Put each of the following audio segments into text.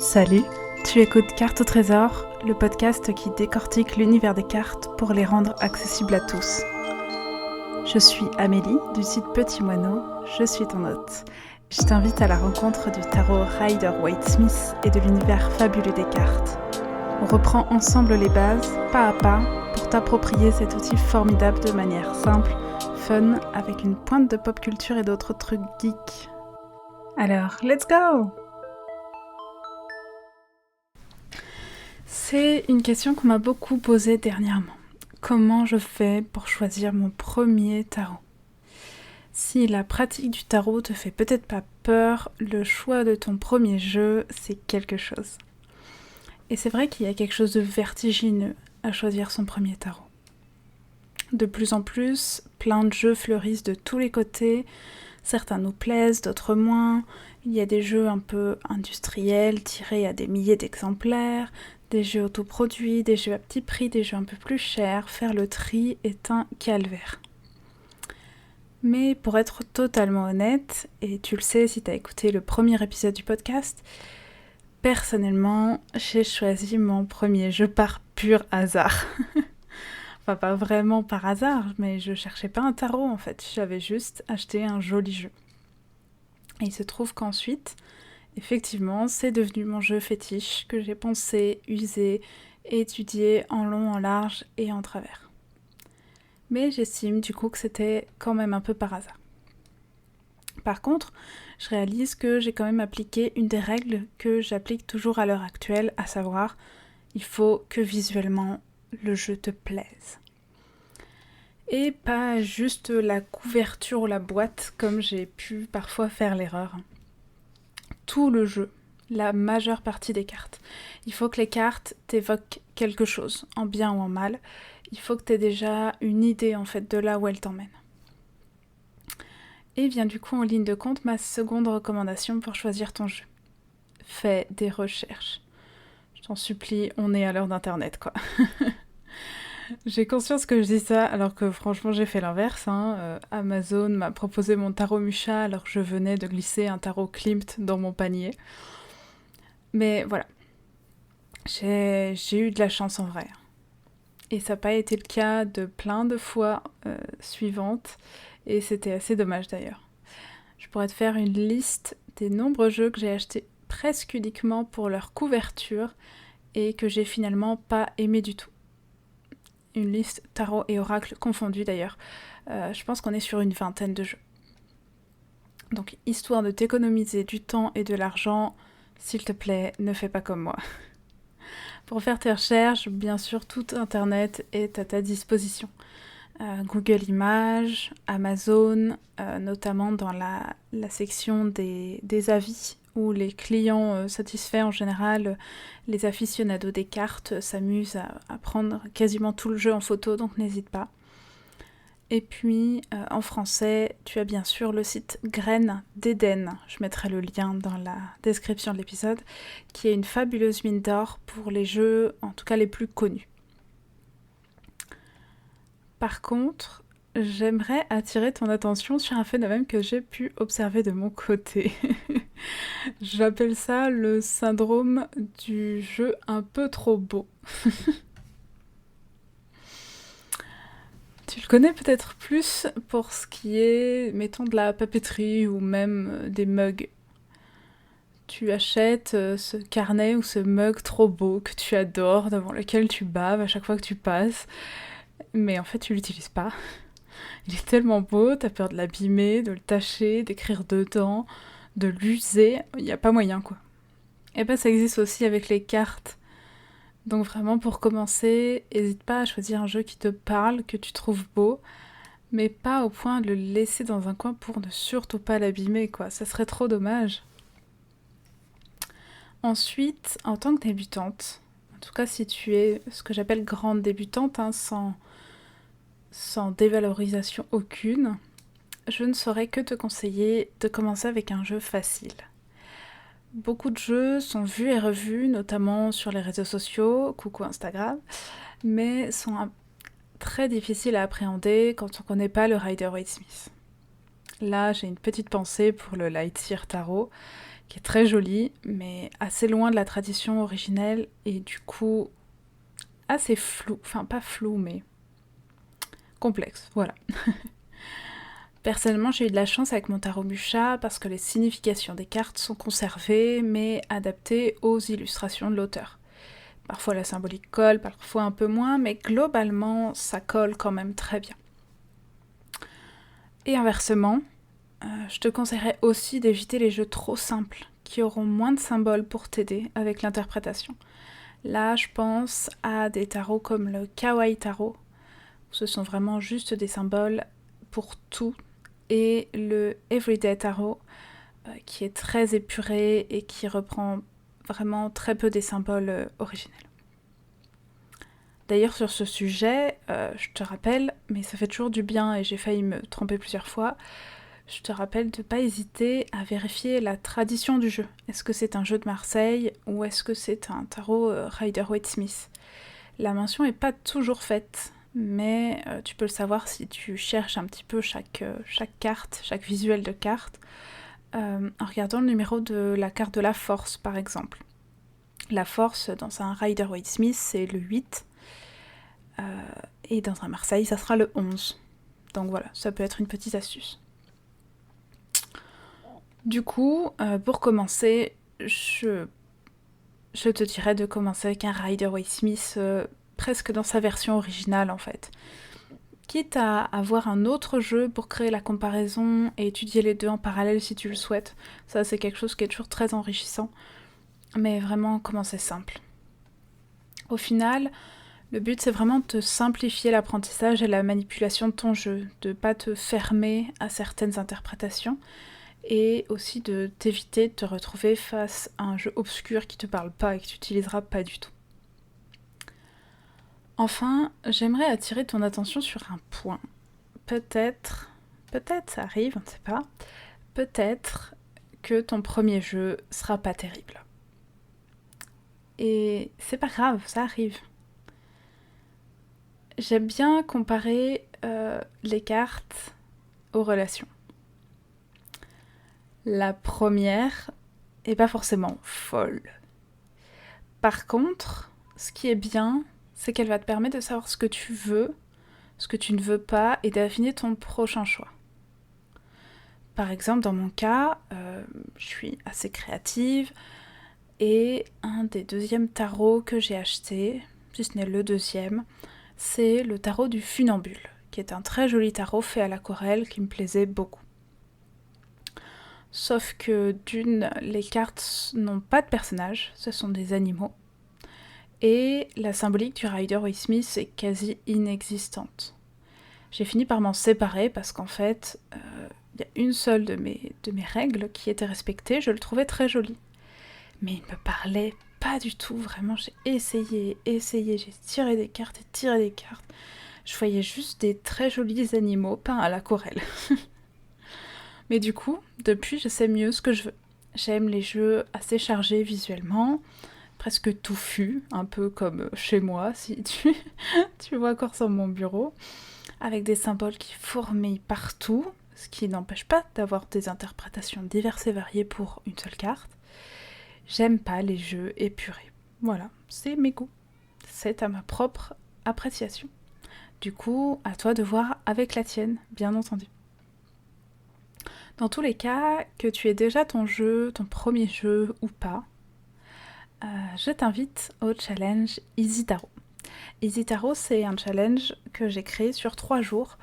Salut, tu écoutes Cartes au trésor, le podcast qui décortique l'univers des cartes pour les rendre accessibles à tous. Je suis Amélie du site Petit Moineau, je suis ton hôte. Je t'invite à la rencontre du tarot Rider-Waite-Smith et de l'univers fabuleux des cartes. On reprend ensemble les bases, pas à pas, pour t'approprier cet outil formidable de manière simple, fun, avec une pointe de pop culture et d'autres trucs geeks. Alors, let's go! C'est une question qu'on m'a beaucoup posée dernièrement. Comment je fais pour choisir mon premier tarot ? Si la pratique du tarot te fait peut-être pas peur, le choix de ton premier jeu, c'est quelque chose. Et c'est vrai qu'il y a quelque chose de vertigineux à choisir son premier tarot. De plus en plus, plein de jeux fleurissent de tous les côtés. Certains nous plaisent, d'autres moins. Il y a des jeux un peu industriels, tirés à des milliers d'exemplaires, des jeux autoproduits, des jeux à petit prix, des jeux un peu plus chers. Faire le tri est un calvaire. Mais pour être totalement honnête, et tu le sais si tu as écouté le premier épisode du podcast, personnellement, j'ai choisi mon premier jeu par pur hasard. Enfin, pas vraiment par hasard, mais je cherchais pas un tarot en fait, j'avais juste acheté un joli jeu. Et il se trouve qu'ensuite, effectivement, c'est devenu mon jeu fétiche que j'ai pensé, usé, étudié en long, en large et en travers. Mais j'estime du coup que c'était quand même un peu par hasard. Par contre, je réalise que j'ai quand même appliqué une des règles que j'applique toujours à l'heure actuelle, à savoir, il faut que visuellement le jeu te plaise. Et pas juste la couverture ou la boîte comme j'ai pu parfois faire l'erreur. Tout le jeu, la majeure partie des cartes. Il faut que les cartes t'évoquent quelque chose, en bien ou en mal. Il faut que tu aies déjà une idée en fait de là où elles t'emmènent. Et vient du coup en ligne de compte ma seconde recommandation pour choisir ton jeu. Fais des recherches. Je t'en supplie, on est à l'heure d'internet quoi. J'ai conscience que je dis ça alors que franchement j'ai fait l'inverse. Amazon m'a proposé mon tarot Mucha alors que je venais de glisser un tarot Klimt dans mon panier. Mais voilà, j'ai eu de la chance en vrai. Et ça n'a pas été le cas de plein de fois suivantes. Et c'était assez dommage d'ailleurs. Je pourrais te faire une liste des nombreux jeux que j'ai achetés presque uniquement pour leur couverture et que j'ai finalement pas aimé du tout. Une liste tarot et oracle confondus d'ailleurs. Je pense qu'on est sur une vingtaine de jeux. Donc histoire de t'économiser du temps et de l'argent, s'il te plaît, ne fais pas comme moi. Pour faire tes recherches, bien sûr, tout Internet est à ta disposition. Google Images, Amazon, notamment dans la section des avis, où les clients satisfaits en général, les aficionados des cartes s'amusent à prendre quasiment tout le jeu en photo, donc n'hésite pas. Et puis en français, tu as bien sûr le site Graines d'Éden, je mettrai le lien dans la description de l'épisode, qui est une fabuleuse mine d'or pour les jeux, en tout cas les plus connus. Par contre, j'aimerais attirer ton attention sur un phénomène que j'ai pu observer de mon côté. J'appelle ça le syndrome du jeu un peu trop beau. Tu le connais peut-être plus pour ce qui est, mettons, de la papeterie ou même des mugs. Tu achètes ce carnet ou ce mug trop beau que tu adores, devant lequel tu baves à chaque fois que tu passes, mais en fait tu l'utilises pas. Il est tellement beau, t'as peur de l'abîmer, de le tacher, d'écrire dedans, de l'user, il n'y a pas moyen quoi. Et ben ça existe aussi avec les cartes. Donc vraiment pour commencer, n'hésite pas à choisir un jeu qui te parle, que tu trouves beau, mais pas au point de le laisser dans un coin pour ne surtout pas l'abîmer quoi, ça serait trop dommage. Ensuite, en tant que débutante, en tout cas si tu es ce que j'appelle grande débutante, sans dévalorisation aucune, je ne saurais que te conseiller de commencer avec un jeu facile. Beaucoup de jeux sont vus et revus, notamment sur les réseaux sociaux, coucou Instagram, mais sont très difficiles à appréhender quand on ne connaît pas le Rider-Waite-Smith. Là, j'ai une petite pensée pour le Lightyear Tarot, qui est très joli, mais assez loin de la tradition originelle et du coup assez flou, enfin pas flou, mais complexe, voilà. Personnellement, j'ai eu de la chance avec mon tarot Mucha parce que les significations des cartes sont conservées, mais adaptées aux illustrations de l'auteur. Parfois la symbolique colle, parfois un peu moins, mais globalement, ça colle quand même très bien. Et inversement, je te conseillerais aussi d'éviter les jeux trop simples, qui auront moins de symboles pour t'aider avec l'interprétation. Là, je pense à des tarots comme le Kawaii Tarot, où ce sont vraiment juste des symboles pour tout, et le Everyday Tarot, qui est très épuré et qui reprend vraiment très peu des symboles originels. D'ailleurs, sur ce sujet, je te rappelle, mais ça fait toujours du bien et j'ai failli me tromper plusieurs fois, je te rappelle de ne pas hésiter à vérifier la tradition du jeu. Est-ce que c'est un jeu de Marseille ou est-ce que c'est un tarot Rider-Waite-Smith ? La mention n'est pas toujours faite, mais tu peux le savoir si tu cherches un petit peu chaque carte, chaque visuel de carte, en regardant le numéro de la carte de la force, par exemple. La force, dans un Rider-Waite-Smith, c'est le 8, et dans un Marseille, ça sera le 11. Donc voilà, ça peut être une petite astuce. Du coup, pour commencer, je te dirais de commencer avec un Rider-Waite-Smith presque dans sa version originale en fait. Quitte à avoir un autre jeu pour créer la comparaison et étudier les deux en parallèle si tu le souhaites. Ça c'est quelque chose qui est toujours très enrichissant. Mais vraiment commencer simple. Au final, le but c'est vraiment de te simplifier l'apprentissage et la manipulation de ton jeu, de ne pas te fermer à certaines interprétations, et aussi de t'éviter de te retrouver face à un jeu obscur qui te parle pas et que tu n'utiliseras pas du tout. Enfin, j'aimerais attirer ton attention sur un point. Peut-être ça arrive, on ne sait pas, peut-être que ton premier jeu sera pas terrible. Et c'est pas grave, ça arrive. J'aime bien comparer les cartes aux relations. La première est pas forcément folle. Par contre, ce qui est bien, c'est qu'elle va te permettre de savoir ce que tu veux, ce que tu ne veux pas, et d'affiner ton prochain choix. Par exemple, dans mon cas, je suis assez créative, et un des deuxièmes tarots que j'ai acheté, si ce n'est le deuxième, c'est le tarot du funambule, qui est un très joli tarot fait à l'aquarelle qui me plaisait beaucoup. Sauf que d'une, les cartes n'ont pas de personnages, ce sont des animaux, et la symbolique du Rider-Waite-Smith est quasi inexistante. J'ai fini par m'en séparer parce qu'en fait, il y a une seule de mes règles qui était respectée, je le trouvais très joli. Mais il me parlait pas du tout, vraiment, j'ai essayé, j'ai tiré des cartes et tiré des cartes. Je voyais juste des très jolis animaux peints à l'aquarelle. Mais du coup, depuis, je sais mieux ce que je veux. J'aime les jeux assez chargés visuellement, presque touffus, un peu comme chez moi, si tu vois encore sur mon bureau, avec des symboles qui fourmillent partout, ce qui n'empêche pas d'avoir des interprétations diverses et variées pour une seule carte. J'aime pas les jeux épurés. Voilà, c'est mes goûts. C'est à ma propre appréciation. Du coup, à toi de voir avec la tienne, bien entendu. Dans tous les cas, que tu aies déjà ton jeu, ton premier jeu ou pas, je t'invite au challenge Easy Tarot. Easy Tarot, c'est un challenge que j'ai créé sur 3 jours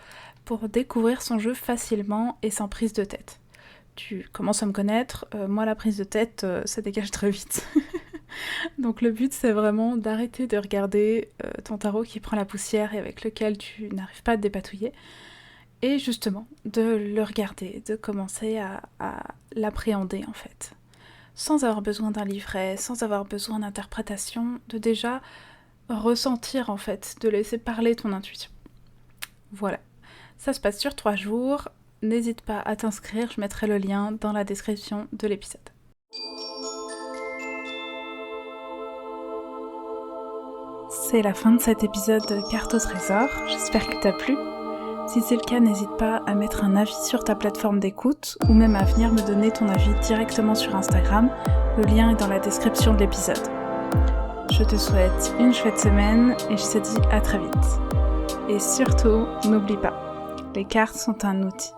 pour découvrir son jeu facilement et sans prise de tête. Tu commences à me connaître, moi la prise de tête, ça dégage très vite. Donc le but c'est vraiment d'arrêter de regarder ton tarot qui prend la poussière et avec lequel tu n'arrives pas à te dépatouiller, et justement de le regarder, de commencer à l'appréhender en fait. Sans avoir besoin d'un livret, sans avoir besoin d'interprétation, de déjà ressentir en fait, de laisser parler ton intuition. Voilà, ça se passe sur 3 jours, n'hésite pas à t'inscrire, je mettrai le lien dans la description de l'épisode. C'est la fin de cet épisode de Carte au trésor, j'espère que t'as plu. Si c'est le cas, n'hésite pas à mettre un avis sur ta plateforme d'écoute ou même à venir me donner ton avis directement sur Instagram. Le lien est dans la description de l'épisode. Je te souhaite une chouette semaine et je te dis à très vite. Et surtout, n'oublie pas, les cartes sont un outil.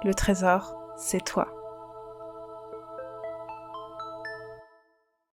Le trésor, c'est toi.